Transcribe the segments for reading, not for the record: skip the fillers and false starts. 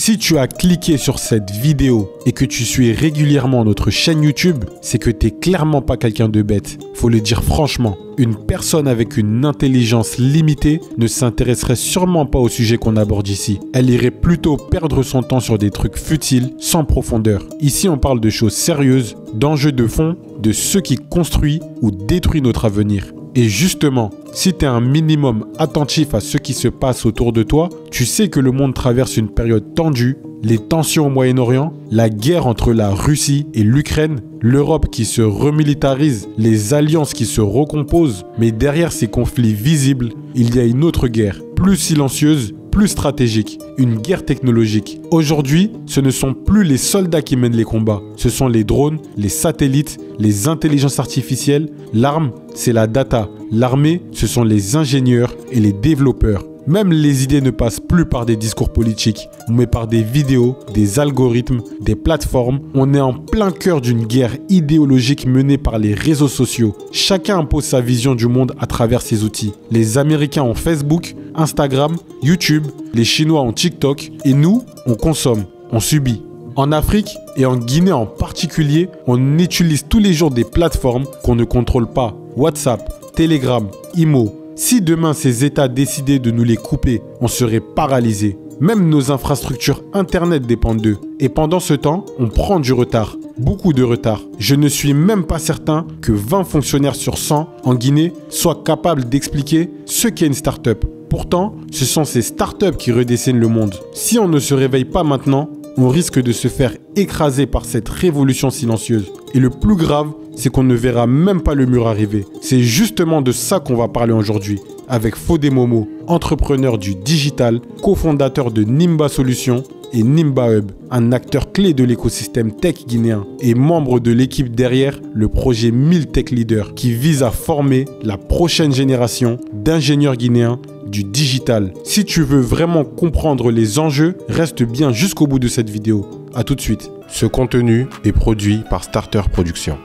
Si tu as cliqué sur cette vidéo et que tu suis régulièrement notre chaîne YouTube, c'est que tu n'es clairement pas quelqu'un de bête. Faut le dire franchement. Une personne avec une intelligence limitée ne s'intéresserait sûrement pas au sujet qu'on aborde ici. Elle irait plutôt perdre son temps sur des trucs futiles, sans profondeur. Ici, on parle de choses sérieuses, d'enjeux de fond, de ce qui construit ou détruit notre avenir. Et justement, si tu es un minimum attentif à ce qui se passe autour de toi, tu sais que le monde traverse une période tendue, les tensions au Moyen-Orient, la guerre entre la Russie et l'Ukraine, l'Europe qui se remilitarise, les alliances qui se recomposent. Mais derrière ces conflits visibles, il y a une autre guerre, plus silencieuse, plus stratégique, une guerre technologique. Aujourd'hui, ce ne sont plus les soldats qui mènent les combats, ce sont les drones, les satellites, les intelligences artificielles. L'arme, c'est la data. L'armée, ce sont les ingénieurs et les développeurs. Même les idées ne passent plus par des discours politiques, mais par des vidéos, des algorithmes, des plateformes. On est en plein cœur d'une guerre idéologique menée par les réseaux sociaux. Chacun impose sa vision du monde à travers ses outils. Les Américains ont Facebook, Instagram, YouTube, les Chinois ont TikTok, et nous, on consomme, on subit. En Afrique et en Guinée en particulier, on utilise tous les jours des plateformes qu'on ne contrôle pas. WhatsApp, Telegram, Imo. Si demain ces États décidaient de nous les couper, on serait paralysé. Même nos infrastructures Internet dépendent d'eux. Et pendant ce temps, on prend du retard. Beaucoup de retard. Je ne suis même pas certain que 20 fonctionnaires sur 100 en Guinée soient capables d'expliquer ce qu'est une start-up. Pourtant, ce sont ces start-up qui redessinent le monde. Si on ne se réveille pas maintenant, on risque de se faire écraser par cette révolution silencieuse. Et le plus grave, c'est qu'on ne verra même pas le mur arriver. C'est justement de ça qu'on va parler aujourd'hui, avec Fodé Momo, entrepreneur du digital, cofondateur de Nimba Solutions et Nimba Hub, un acteur clé de l'écosystème tech guinéen et membre de l'équipe derrière le projet 1000 Tech Leaders qui vise à former la prochaine génération d'ingénieurs guinéens du digital. Si tu veux vraiment comprendre les enjeux, reste bien jusqu'au bout de cette vidéo. A tout de suite. Ce contenu est produit par Starter Productions.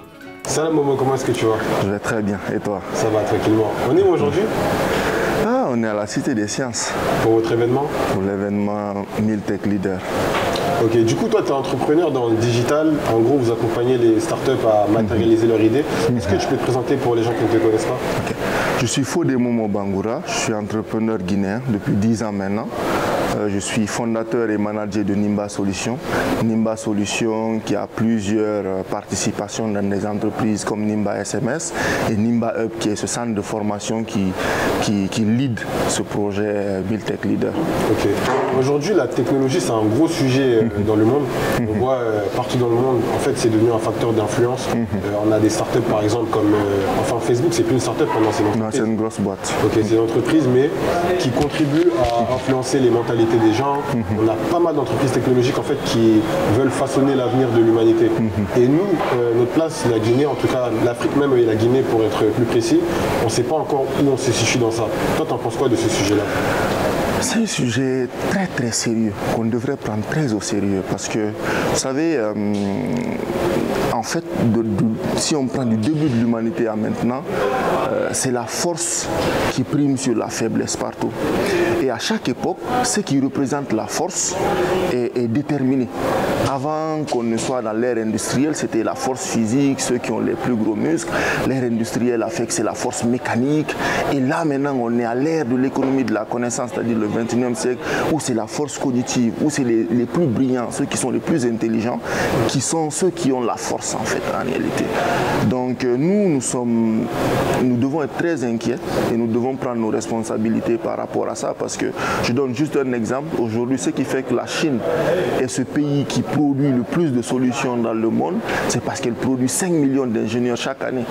Salam Momo, comment est-ce que tu vas? Je vais très bien, et toi? Ça va tranquillement. On est où aujourd'hui? On est à la Cité des Sciences. Pour votre événement? Pour l'événement 1000 Tech Leaders. Ok, du coup toi tu es entrepreneur dans le digital, en gros vous accompagnez les startups à matérialiser leurs idées. Est-ce que tu peux te présenter pour les gens qui ne te connaissent pas? Je suis Fodé Momo Bangoura, je suis entrepreneur guinéen depuis 10 ans maintenant. Je suis fondateur et manager de Nimba Solutions. Nimba Solutions qui a plusieurs participations dans des entreprises comme Nimba SMS et Nimba Hub qui est ce centre de formation qui lead ce projet Build Tech Leader. Ok. Aujourd'hui la technologie c'est un gros sujet dans le monde. On voit partout dans le monde, en fait c'est devenu un facteur d'influence. On a des startups par exemple comme, enfin Facebook c'est plus une startup maintenant c'est une entreprise. Non, c'est une grosse boîte. Ok, c'est une entreprise mais qui contribue à influencer les mentalités des gens. On a pas mal d'entreprises technologiques en fait qui veulent façonner l'avenir de l'humanité. Et nous, notre place, la Guinée, en tout cas l'Afrique même et la Guinée pour être plus précis, on ne sait pas encore où on se situe dans ça. Toi, t'en penses quoi de ce sujet-là? C'est un sujet très très sérieux qu'on devrait prendre très au sérieux parce que, vous savez, en fait, si on prend du début de l'humanité à maintenant, c'est la force qui prime sur la faiblesse partout. Et à chaque époque, ce qui représente la force est déterminé. Avant qu'on ne soit dans l'ère industrielle, c'était la force physique, ceux qui ont les plus gros muscles. L'ère industrielle a fait que c'est la force mécanique. Et là, maintenant, on est à l'ère de l'économie de la connaissance, c'est-à-dire le 21e siècle, où c'est la force cognitive, où c'est les plus brillants, ceux qui sont les plus intelligents, qui sont ceux qui ont la force, en fait, en réalité. Donc, nous devons être très inquiets et nous devons prendre nos responsabilités par rapport à ça, parce que je donne juste un exemple. Aujourd'hui, ce qui fait que la Chine est ce pays qui produit le plus de solutions dans le monde, c'est parce qu'elle produit 5 millions d'ingénieurs chaque année.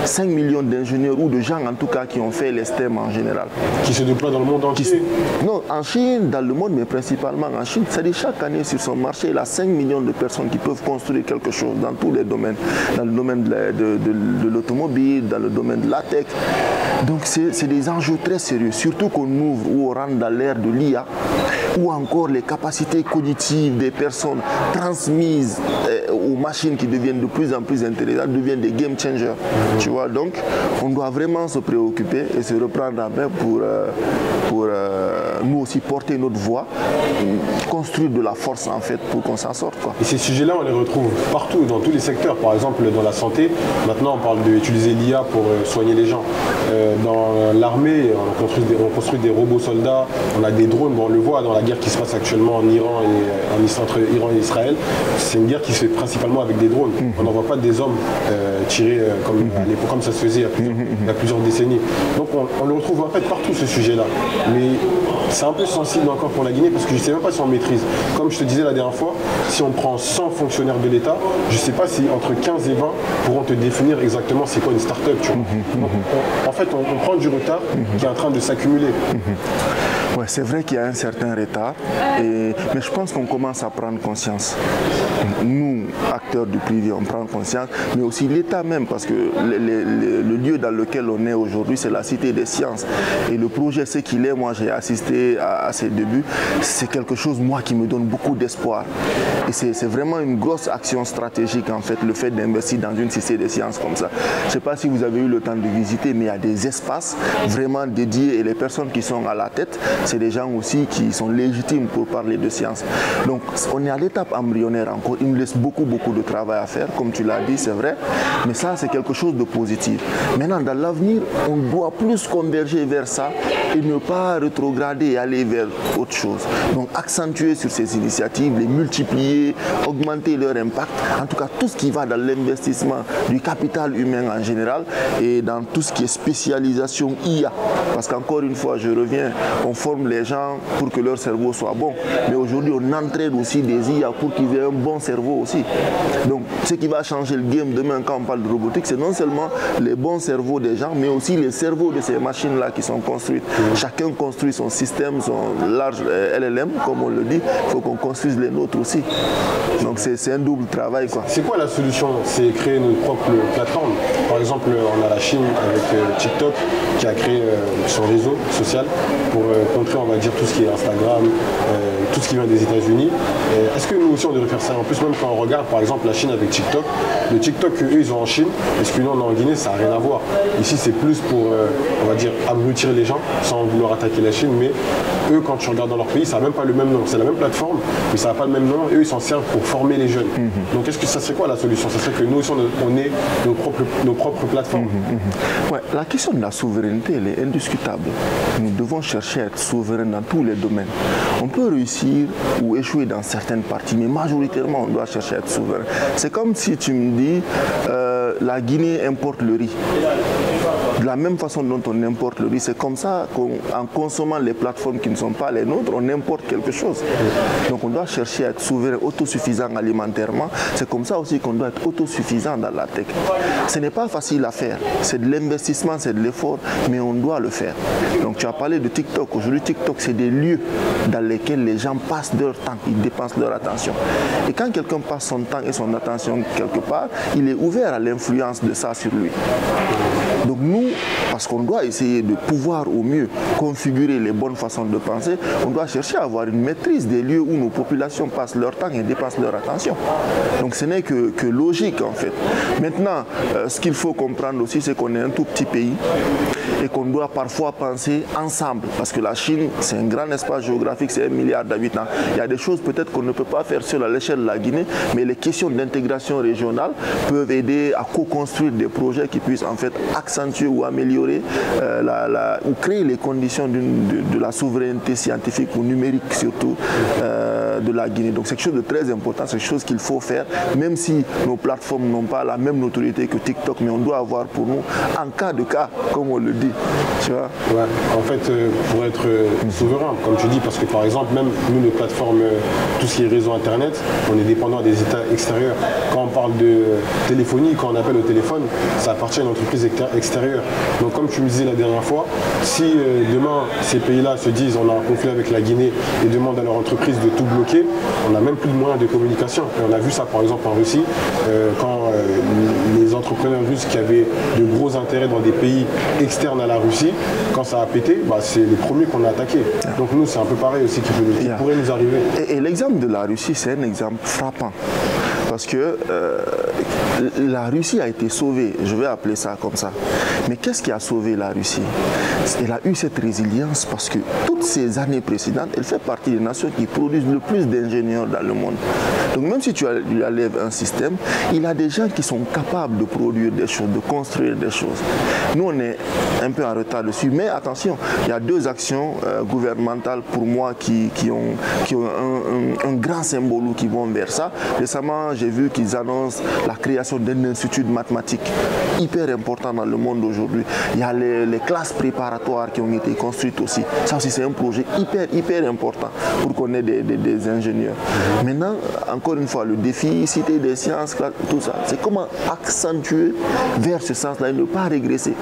5 millions d'ingénieurs ou de gens en tout cas qui ont fait les STEM en général. Qui se déploient dans le monde entier? Non, en Chine, dans le monde, mais principalement en Chine. C'est-à-dire chaque année sur son marché, il a 5 millions de personnes qui peuvent construire quelque chose dans tous les domaines. Dans le domaine de l'automobile, dans le domaine de la tech. Donc c'est des enjeux très sérieux, surtout qu'on ouvre ou on rentre dans l'ère de l'IA, ou encore les capacités cognitives des personnes transmises aux machines qui deviennent de plus en plus intelligentes, deviennent des game changers. Tu vois, donc on doit vraiment se préoccuper et se reprendre en main pour nous aussi porter notre voix, construire de la force en fait pour qu'on s'en sorte, quoi. Et ces sujets-là, on les retrouve partout, dans tous les secteurs. Par exemple, dans la santé, maintenant on parle d'utiliser l'IA pour soigner les gens. Dans l'armée, on construit des robots soldats, on a des drones, bon, on le voit dans la guerre qui se passe actuellement en Iran et entre Iran et Israël. C'est une guerre qui se fait principalement avec des drones. On n'envoie pas des hommes tirer à l'époque, comme ça se faisait il y a plusieurs décennies. Donc on le retrouve en fait partout, ce sujet-là. Mais c'est un peu sensible encore pour la Guinée parce que je ne sais même pas si on maîtrise. Comme je te disais la dernière fois, si on prend 100 fonctionnaires de l'État, je ne sais pas si entre 15 et 20 pourront te définir exactement c'est quoi une start-up. Donc, en fait, on prend du retard qui est en train de s'accumuler. Ouais, c'est vrai qu'il y a un certain retard, mais je pense qu'on commence à prendre conscience. Nous, acteurs du privé, on prend conscience, mais aussi l'État même, parce que le lieu dans lequel on est aujourd'hui, c'est la Cité des Sciences. Et le projet, ce qu'il est, moi j'ai assisté à ses débuts, c'est quelque chose, moi, qui me donne beaucoup d'espoir. Et c'est vraiment une grosse action stratégique, en fait, le fait d'investir dans une Cité des Sciences comme ça. Je ne sais pas si vous avez eu le temps de visiter, mais il y a des espaces vraiment dédiés et les personnes qui sont à la tête, c'est des gens aussi qui sont légitimes pour parler de science. Donc on est à l'étape embryonnaire encore, il nous laisse beaucoup de travail à faire, comme tu l'as dit, c'est vrai, mais ça c'est quelque chose de positif. Maintenant, dans l'avenir, on doit plus converger vers ça et ne pas rétrograder et aller vers autre chose. Donc accentuer sur ces initiatives, les multiplier, augmenter leur impact, en tout cas tout ce qui va dans l'investissement du capital humain en général et dans tout ce qui est spécialisation IA. Parce qu'encore une fois, je reviens, on forme les gens pour que leur cerveau soit bon. Mais aujourd'hui, on entraîne aussi des IA pour qu'ils aient un bon cerveau aussi. Donc, ce qui va changer le game demain quand on parle de robotique, c'est non seulement les bons cerveaux des gens, mais aussi les cerveaux de ces machines-là qui sont construites. Chacun construit son système, son large LLM, comme on le dit. Il faut qu'on construise les nôtres aussi. Donc, c'est un double travail, quoi. C'est quoi la solution? C'est créer notre propre plateforme. Par exemple, on a la Chine avec TikTok qui a créé son réseau social pour contrer, on va dire, tout ce qui est Instagram, tout ce qui vient des États-Unis. Est-ce que nous aussi on devrait faire ça? En plus, même quand on regarde par exemple la Chine avec TikTok, le TikTok qu'eux ils ont en Chine et ce que nous on a en Guinée, ça n'a rien à voir. Ici c'est plus pour, on va dire, abrutir les gens sans vouloir attaquer la Chine, mais eux quand tu regardes dans leur pays, ça n'a même pas le même nom. C'est la même plateforme, mais ça n'a pas le même nom. Eux ils s'en servent pour former les jeunes. Donc est-ce que ça serait quoi la solution? Ça serait que nous aussi on ait nos propres plateformes. Ouais, la question de la souveraineté, elle est indiscutable. Nous devons chercher à être souverains dans tous les domaines. On peut réussir ou échouer dans certaines parties, mais majoritairement, on doit chercher à être souverain. C'est comme si tu me dis, la Guinée importe le riz. De la même façon dont on importe le riz, c'est comme ça qu'en consommant les plateformes qui ne sont pas les nôtres, on importe quelque chose. Donc on doit chercher à être souverain, autosuffisant alimentairement. C'est comme ça aussi qu'on doit être autosuffisant dans la tech. Ce n'est pas facile à faire. C'est de l'investissement, c'est de l'effort, mais on doit le faire. Donc tu as parlé de TikTok. Aujourd'hui, TikTok, c'est des lieux dans lesquels les gens passent leur temps, ils dépensent leur attention. Et quand quelqu'un passe son temps et son attention quelque part, il est ouvert à l'influence de ça sur lui. Donc nous, parce qu'on doit essayer de pouvoir au mieux configurer les bonnes façons de penser, on doit chercher à avoir une maîtrise des lieux où nos populations passent leur temps et dépensent leur attention. Donc ce n'est que logique en fait. Maintenant, ce qu'il faut comprendre aussi, c'est qu'on est un tout petit pays et qu'on doit parfois penser ensemble. Parce que la Chine, c'est un grand espace géographique, c'est 1 milliard d'habitants. Il y a des choses peut-être qu'on ne peut pas faire seul à l'échelle de la Guinée, mais les questions d'intégration régionale peuvent aider à co-construire des projets qui puissent en fait accentuer ou améliorer ou créer les conditions de la souveraineté scientifique ou numérique surtout de la Guinée. Donc c'est quelque chose de très important, c'est quelque chose qu'il faut faire, même si nos plateformes n'ont pas la même notoriété que TikTok, mais on doit avoir pour nous, en cas de cas, comme on le dit. Tu vois? Ouais, en fait, pour être souverain, comme tu dis, parce que par exemple, même nous, nos plateformes, tout ce qui est réseau Internet, on est dépendant des États extérieurs. Quand on parle de téléphonie, quand on appelle au téléphone, ça appartient à une entreprise extérieure. Donc comme tu me disais la dernière fois, si demain ces pays-là se disent on a un conflit avec la Guinée et demandent à leur entreprise de tout bloquer, on n'a même plus de moyens de communication. Et on a vu ça par exemple en Russie, quand entrepreneurs russes qui avaient de gros intérêts dans des pays externes à la Russie, quand ça a pété, bah, c'est les premiers qu'on a attaqués. Donc nous, c'est un peu pareil aussi qui pourrait nous arriver. Et l'exemple de la Russie, c'est un exemple frappant. Parce que la Russie a été sauvée, je vais appeler ça comme ça. Mais qu'est-ce qui a sauvé la Russie? Elle a eu cette résilience parce que toutes ces années précédentes, elle fait partie des nations qui produisent le plus d'ingénieurs dans le monde. Donc même si tu lui enlèves un système, il y a des gens qui sont capables de produire des choses, de construire des choses. Nous, on est un peu en retard dessus, mais attention, il y a deux actions gouvernementales pour moi qui ont un grand symbole ou qui vont vers ça. Récemment, j'ai vu qu'ils annoncent la création d'un institut de mathématiques hyper important dans le monde aujourd'hui. Il y a les classes préparatoires qui ont été construites aussi. Ça aussi, c'est un projet hyper important pour qu'on ait des ingénieurs. Maintenant, encore une fois, le défi, cité des sciences, tout ça, c'est comment accentuer vers ce sens-là et ne pas régresser.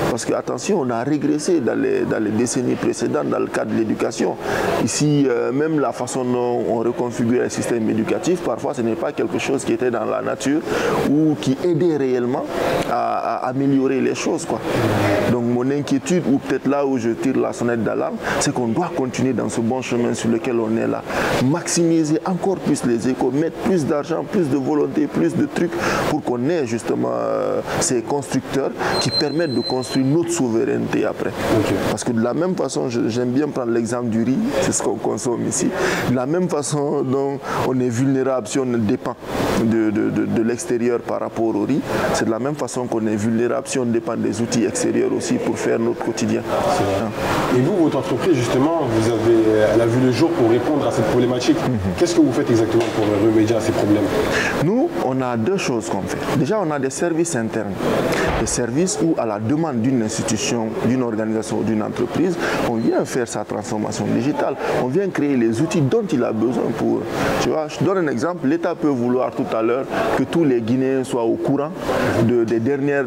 Parce que, attention, on a régressé dans les décennies précédentes dans le cadre de l'éducation. Ici, même la façon dont on reconfigure le système éducatif, parfois, ce n'est pas quelque chose qui était dans la nature ou qui aidait réellement à améliorer les choses, quoi. Donc, mon inquiétude, ou peut-être là où je tire la sonnette d'alarme, c'est qu'on doit continuer dans ce bon chemin sur lequel on est là. Maximiser encore plus les échos, mettre plus d'argent, plus de volonté, plus de trucs pour qu'on ait justement ces constructeurs qui permettent de construire notre souveraineté après. Okay. Parce que de la même façon, j'aime bien prendre l'exemple du riz, c'est ce qu'on consomme ici. De la même façon dont on est vulnérable si on dépend de l'extérieur par rapport au riz, c'est de la même façon qu'on est vulnérable si on dépend des outils extérieurs aussi pour faire notre quotidien. Et vous, votre entreprise, justement, elle a vu le jour pour répondre à cette problématique. Qu'est-ce que vous faites exactement pour remédier à ces problèmes? Nous, on a deux choses qu'on fait. Déjà, on a des services internes. Des services où, à la demande d'une institution, d'une organisation ou d'une entreprise, on vient faire sa transformation digitale. On vient créer les outils dont il a besoin pour... Tu vois, je donne un exemple. L'État peut vouloir tout à l'heure que tous les Guinéens soient au courant des dernières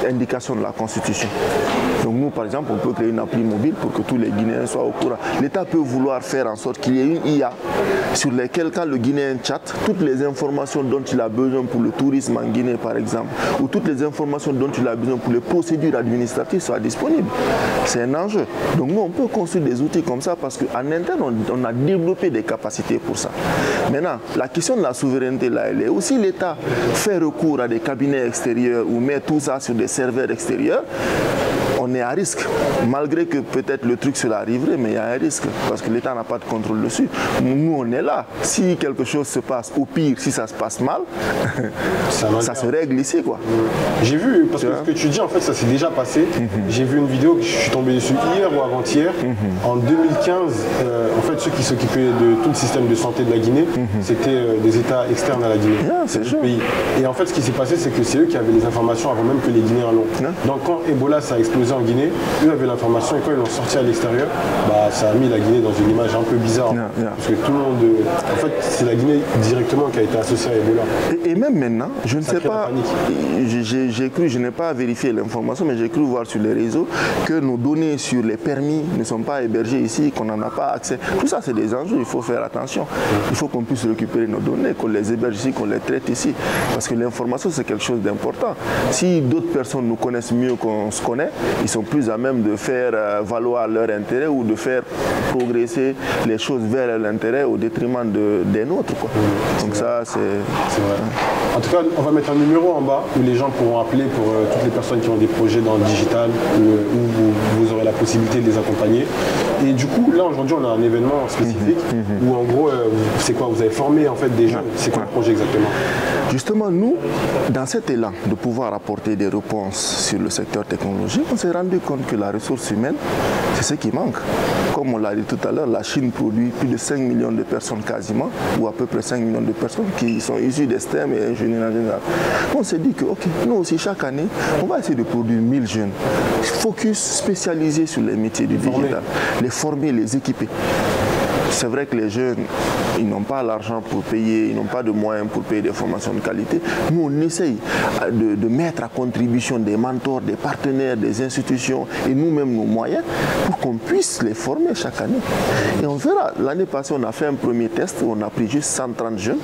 indications de la Constitution. Donc nous, par exemple, on peut créer une appli mobile pour que tous les Guinéens soient au courant. L'État peut vouloir faire en sorte qu'il y ait une IA sur laquelle, quand le Guinéen chatte, toutes les informations dont il a besoin pour le tourisme en Guinée, par exemple, ou toutes les informations dont il a besoin pour les procédures administratives soient disponibles. C'est un enjeu. Donc nous, on peut construire des outils comme ça parce qu'en interne, on a développé des capacités pour ça. Maintenant, la question de la souveraineté, là, elle est aussi l'État fait recours à des cabinets extérieurs ou met tout ça sur des serveurs extérieurs. On est à risque, malgré que peut-être le truc cela arriverait, mais il y a un risque, parce que l'État n'a pas de contrôle dessus. Nous, on est là. Si quelque chose se passe, au pire, si ça se passe mal, ça se règle ici, quoi. J'ai vu, parce que ce que tu dis, en fait, ça s'est déjà passé. J'ai vu une vidéo, je suis tombé dessus hier ou avant-hier. En 2015, en fait, ceux qui s'occupaient de tout le système de santé de la Guinée, c'était des États externes à la Guinée. C'est le pays. Et en fait, ce qui s'est passé, c'est que c'est eux qui avaient les informations avant même que les Guinéens l'ont. Donc, quand Ebola, ça a explosé en Guinée, eux avaient l'information et quand ils l'ont sorti à l'extérieur, bah, ça a mis la Guinée dans une image un peu bizarre. Parce que tout le monde... En fait, c'est la Guinée directement qui a été associée à Ebola. Et même maintenant, je ne sais pas... J'ai cru, je n'ai pas vérifié l'information, mais j'ai cru voir sur les réseaux que nos données sur les permis ne sont pas hébergées ici, qu'on n'en a pas accès. Tout ça, c'est des enjeux, il faut faire attention. Il faut qu'on puisse récupérer nos données, qu'on les héberge ici, qu'on les traite ici. Parce que l'information, c'est quelque chose d'important. Si d'autres personnes nous connaissent mieux qu'on se connaît, ils sont plus à même de faire valoir leur intérêt ou de faire progresser les choses vers leur intérêt au détriment des nôtres, quoi. Donc ça, c'est vrai. En tout cas, on va mettre un numéro en bas où les gens pourront appeler pour toutes les personnes qui ont des projets dans le digital où vous aurez la possibilité de les accompagner. Et du coup, là, aujourd'hui, on a un événement spécifique où, en gros, c'est quoi? Vous avez formé, en fait, des jeunes. C'est quoi le projet exactement? Justement, nous, dans cet élan de pouvoir apporter des réponses sur le secteur technologique, on s'est rendu compte que la ressource humaine, c'est ce qui manque. Comme on l'a dit tout à l'heure, la Chine produit plus de 5 millions de personnes quasiment, ou à peu près 5 millions de personnes qui sont issues des STEM et ingénierie en général. On s'est dit que, ok, nous aussi, chaque année, on va essayer de produire 1000 jeunes. Focus spécialisé sur les métiers du digital. Les former, les équiper. C'est vrai que les jeunes, ils n'ont pas l'argent pour payer, ils n'ont pas de moyens pour payer des formations de qualité. Nous, on essaye de mettre à contribution des mentors, des partenaires, des institutions et nous-mêmes nos moyens pour qu'on puisse les former chaque année. Et on verra. L'année passée, on a fait un premier test où on a pris juste 130 jeunes.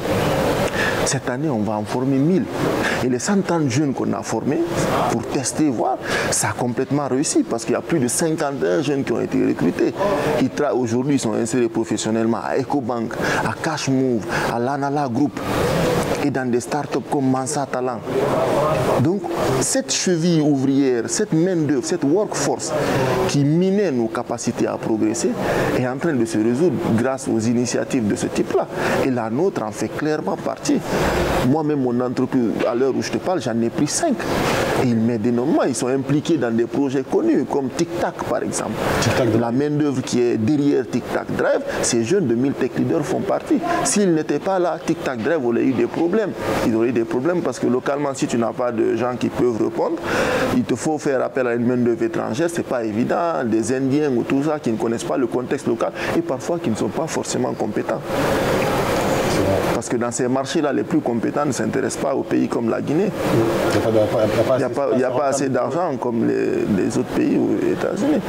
Cette année, on va en former 1000. Et les 130 jeunes qu'on a formés pour tester, voir, ça a complètement réussi parce qu'il y a plus de 51 jeunes qui ont été recrutés. Aujourd'hui, ils sont insérés professionnellement à EcoBank, à Cashmove, à l'Anala Group et dans des startups comme Mansa Talent. Donc, cette cheville ouvrière, cette main-d'œuvre, cette workforce qui minait nos capacités à progresser est en train de se résoudre grâce aux initiatives de ce type-là. Et la nôtre en fait clairement partie. Moi-même, mon entreprise, à l'heure où je te parle, j'en ai pris 5. Et ils m'aident énormément. Ils sont impliqués dans des projets connus, comme TikTok par exemple. La main-d'œuvre qui est derrière TikTok Drive, ces jeunes de 1000 Tech Leaders font partie. S'ils n'étaient pas là, TikTok Drive aurait eu des problèmes. Ils auraient eu des problèmes parce que localement, si tu n'as pas de gens qui peuvent répondre, il te faut faire appel à une main-d'œuvre étrangère. Ce n'est pas évident. Des Indiens ou tout ça qui ne connaissent pas le contexte local et parfois qui ne sont pas forcément compétents. Parce que dans ces marchés-là, les plus compétents ne s'intéressent pas aux pays comme la Guinée. Il n'y a pas assez d'argent comme les autres pays ou les États-Unis.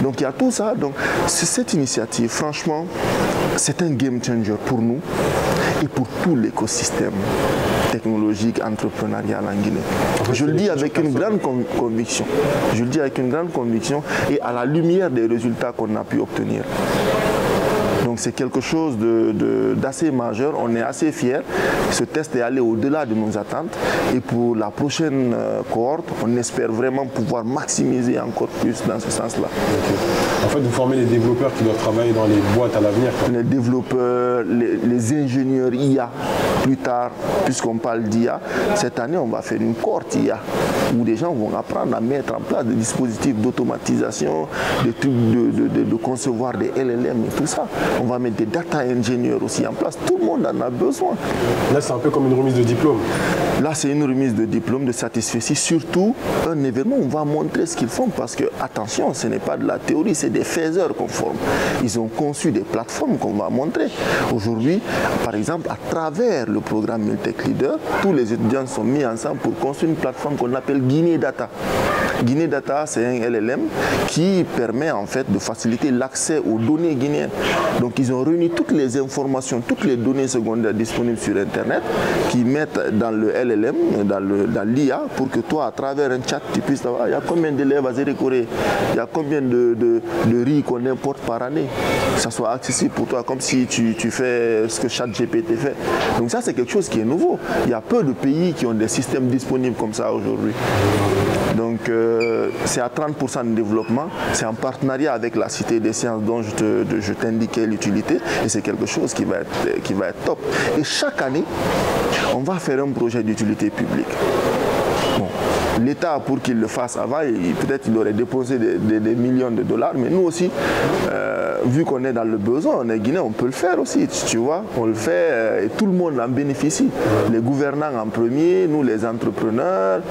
Donc il y a tout ça. Donc cette initiative, franchement, c'est un game changer pour nous et pour tout l'écosystème technologique, entrepreneurial en Guinée. Je le dis avec une grande conviction. Je le dis avec une grande conviction et à la lumière des résultats qu'on a pu obtenir. Donc c'est quelque chose d'assez majeur, on est assez fiers. Ce test est allé au-delà de nos attentes et pour la prochaine cohorte, on espère vraiment pouvoir maximiser encore plus dans ce sens-là. Okay. En fait, vous formez les développeurs qui doivent travailler dans les boîtes à l'avenir. Les développeurs, les ingénieurs IA, plus tard, puisqu'on parle d'IA, cette année on va faire une cohorte IA où des gens vont apprendre à mettre en place des dispositifs d'automatisation, des trucs de concevoir des LLM et tout ça. On va mettre des data ingénieurs aussi en place. Tout le monde en a besoin. Là, c'est un peu comme une remise de diplôme. Là, c'est une remise de diplôme, de satisfecit. Surtout, un événement où on va montrer ce qu'ils font. Parce que, attention, ce n'est pas de la théorie, c'est des faiseurs qu'on forme. Ils ont conçu des plateformes qu'on va montrer. Aujourd'hui, par exemple, à travers le programme 1000 Tech Leaders, tous les étudiants sont mis ensemble pour construire une plateforme qu'on appelle Guinée Data. Guinée Data, c'est un LLM qui permet en fait de faciliter l'accès aux données guinéennes. Donc ils ont réuni toutes les informations, toutes les données secondaires disponibles sur Internet, qui mettent dans le LLM, dans l'IA, pour que toi, à travers un chat, tu puisses savoir il y a combien d'élèves à Zérékoré, il y a combien de riz qu'on importe par année, que ça soit accessible pour toi, comme si tu fais ce que ChatGPT fait. Donc ça, c'est quelque chose qui est nouveau. Il y a peu de pays qui ont des systèmes disponibles comme ça aujourd'hui. Donc c'est à 30% de développement, c'est en partenariat avec la Cité des Sciences dont je t'indiquais l'utilité et c'est quelque chose qui va être top. Et chaque année, on va faire un projet d'utilité publique. Bon, l'État, pour qu'il le fasse avant, peut-être il aurait déposé des millions de dollars, mais nous aussi, vu qu'on est dans le besoin, on est guinéen, on peut le faire aussi, tu vois, on le fait et tout le monde en bénéficie. Les gouvernants en premier, nous les entrepreneurs,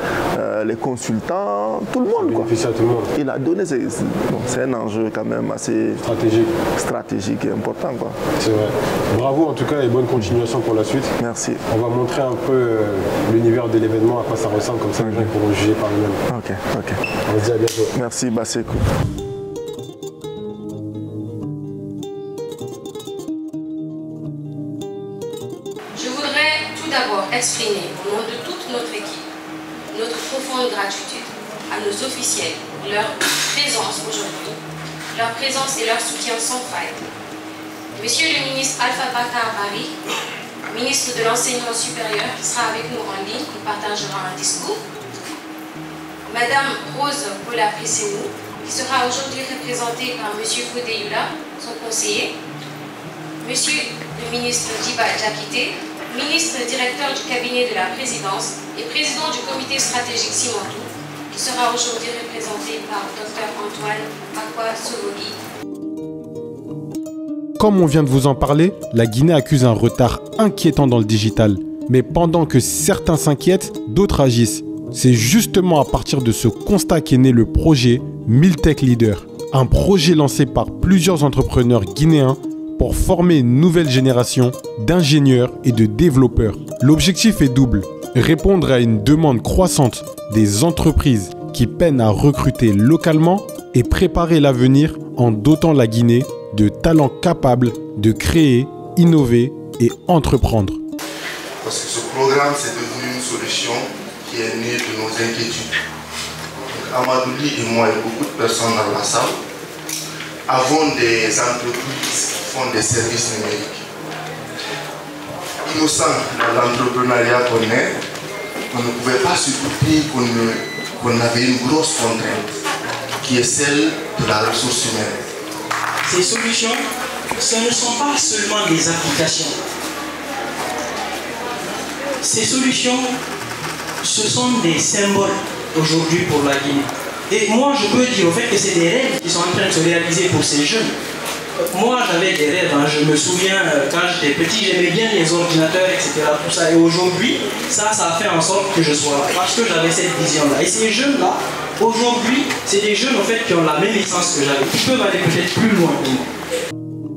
les consultants, tout le monde. Quoi. À tout le monde. Et la donnée, c'est un enjeu quand même assez stratégique et important. C'est vrai. Bravo en tout cas et bonne continuation pour la suite. Merci. On va montrer un peu l'univers de l'événement, à quoi ça ressemble, comme ça les gens pourront juger par eux-mêmes. Ok. On se dit à bientôt. Merci, Basekou. D'abord exprimer au nom de toute notre équipe notre profonde gratitude à nos officiels pour leur présence aujourd'hui, leur présence et leur soutien sans faille. Monsieur le ministre Alpha Bakar Bari, ministre de l'Enseignement supérieur, qui sera avec nous en ligne, qui partagera un discours. Madame Rose Paula Pressenou, qui sera aujourd'hui représentée par Monsieur Fodé Yula, son conseiller. Monsieur le ministre Diba Diakité, ministre directeur du cabinet de la présidence et président du comité stratégique Simontou, qui sera aujourd'hui représenté par Dr Antoine Akwa Sovogi. Comme on vient de vous en parler, la Guinée accuse un retard inquiétant dans le digital. Mais pendant que certains s'inquiètent, d'autres agissent. C'est justement à partir de ce constat qu'est né le projet 1000 Tech Leaders, un projet lancé par plusieurs entrepreneurs guinéens pour former une nouvelle génération d'ingénieurs et de développeurs. L'objectif est double, répondre à une demande croissante des entreprises qui peinent à recruter localement et préparer l'avenir en dotant la Guinée de talents capables de créer, innover et entreprendre. Parce que programme, c'est devenu une solution qui est née de nos inquiétudes. Amadouli et moi et beaucoup de personnes dans la salle avons des entreprises qui font des services numériques. Innocent dans l'entrepreneuriat qu'on est, on ne pouvait pas se douter qu'on avait une grosse contrainte, qui est celle de la ressource humaine. Ces solutions, ce ne sont pas seulement des applications. Ces solutions, ce sont des symboles aujourd'hui pour la Guinée. Et moi, je peux dire au fait que c'est des rêves qui sont en train de se réaliser pour ces jeunes. Moi, j'avais des rêves, hein. Je me souviens, quand j'étais petit, j'aimais bien les ordinateurs, etc. Tout ça. Et aujourd'hui, ça a fait en sorte que je sois là, parce que j'avais cette vision-là. Et ces jeunes-là, aujourd'hui, c'est des jeunes, en fait, qui ont la même licence que j'avais, qui peuvent aller peut-être plus loin que moi.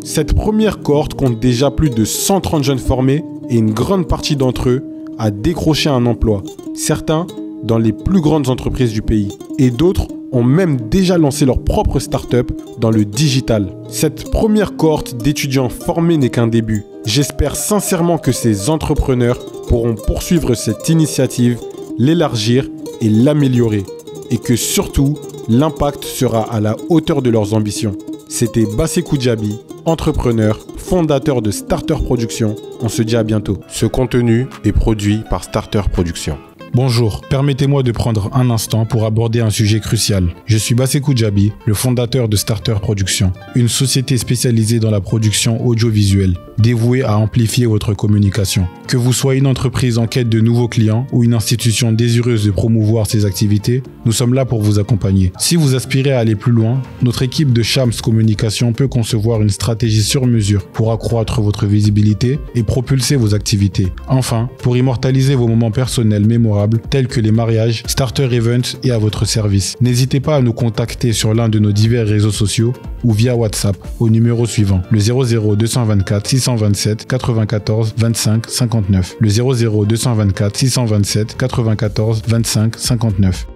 Cette première cohorte compte déjà plus de 130 jeunes formés et une grande partie d'entre eux a décroché un emploi. Certains dans les plus grandes entreprises du pays. Et d'autres ont même déjà lancé leur propre start-up dans le digital. Cette première cohorte d'étudiants formés n'est qu'un début. J'espère sincèrement que ces entrepreneurs pourront poursuivre cette initiative, l'élargir et l'améliorer. Et que surtout, l'impact sera à la hauteur de leurs ambitions. C'était Bassekou Djabi, entrepreneur, fondateur de Starter Production. On se dit à bientôt. Ce contenu est produit par Starter Production. Bonjour, permettez-moi de prendre un instant pour aborder un sujet crucial. Je suis Bassekou Djabi, le fondateur de Starter Production, une société spécialisée dans la production audiovisuelle, dévouée à amplifier votre communication. Que vous soyez une entreprise en quête de nouveaux clients ou une institution désireuse de promouvoir ses activités, nous sommes là pour vous accompagner. Si vous aspirez à aller plus loin, notre équipe de Shams Communication peut concevoir une stratégie sur mesure pour accroître votre visibilité et propulser vos activités. Enfin, pour immortaliser vos moments personnels mémorables, tels que les mariages, Starter Events et à votre service. N'hésitez pas à nous contacter sur l'un de nos divers réseaux sociaux ou via WhatsApp au numéro suivant, le 00 224 627 94 25 59. Le 00 224 627 94 25 59.